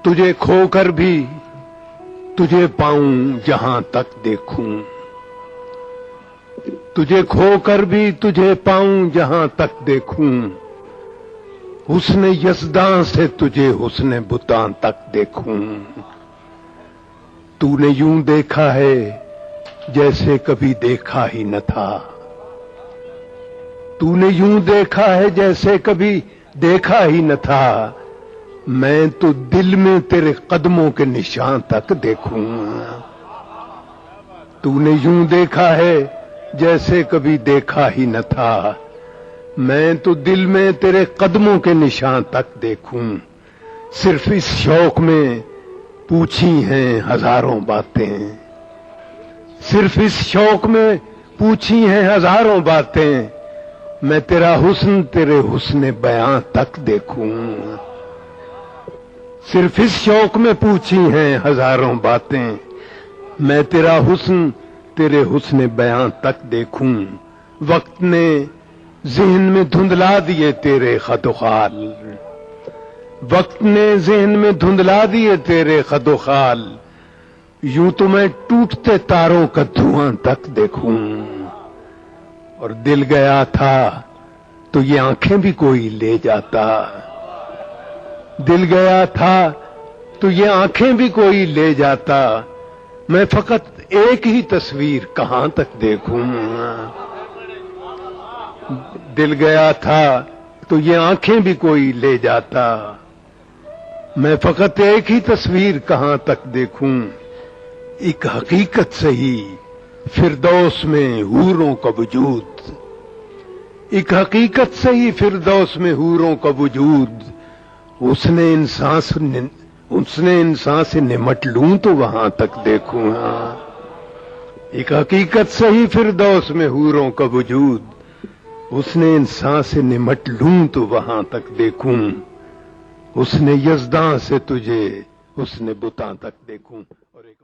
تجھے کھو کر بھی تجھے پاؤں جہاں تک دیکھوں، تجھے کھو کر بھی تجھے پاؤں جہاں تک دیکھوں، حسن یزداں سے تجھے حسن بتاں تک دیکھوں۔ تو نے یوں دیکھا ہے جیسے کبھی دیکھا ہی نہ تھا، تو نے یوں دیکھا ہے جیسے کبھی دیکھا ہی نہ تھا، میں تو دل میں تیرے قدموں کے نشان تک دیکھوں۔ تو نے یوں دیکھا ہے جیسے کبھی دیکھا ہی نہ تھا، میں تو دل میں تیرے قدموں کے نشان تک دیکھوں۔ صرف اس شوق میں پوچھی ہیں ہزاروں باتیں، صرف اس شوق میں پوچھی ہیں ہزاروں باتیں، میں تیرا حسن تیرے حسن بیاں تک دیکھوں۔ صرف اس شوق میں پوچھی ہیں ہزاروں باتیں، میں تیرا حسن تیرے حسن بیاں تک دیکھوں۔ وقت نے ذہن میں دھندلا دیے تیرے خط و خال، وقت نے ذہن میں دھندلا دیے تیرے خط و خال، یوں تو میں ٹوٹتے تاروں کا دھواں تک دیکھوں۔ اور دل گیا تھا تو یہ آنکھیں بھی کوئی لے جاتا، دل گیا تھا تو یہ آنکھیں بھی کوئی لے جاتا، میں فقط ایک ہی تصویر کہاں تک دیکھوں۔ دل گیا تھا تو یہ آنکھیں بھی کوئی لے جاتا، میں فقط ایک ہی تصویر کہاں تک دیکھوں۔ ایک حقیقت سہی فردوس میں حوروں کا وجود، ایک حقیقت سہی فردوس میں حوروں کا وجود، اس نے انسان سے نمٹ لوں تو وہاں تک دیکھوں۔ ایک حقیقت سہی فردوس میں حوروں کا وجود، اس نے انسان سے نمٹ لوں تو وہاں تک دیکھوں، اس نے یزداں سے تجھے اس نے بتاں تک دیکھوں۔ اور ایک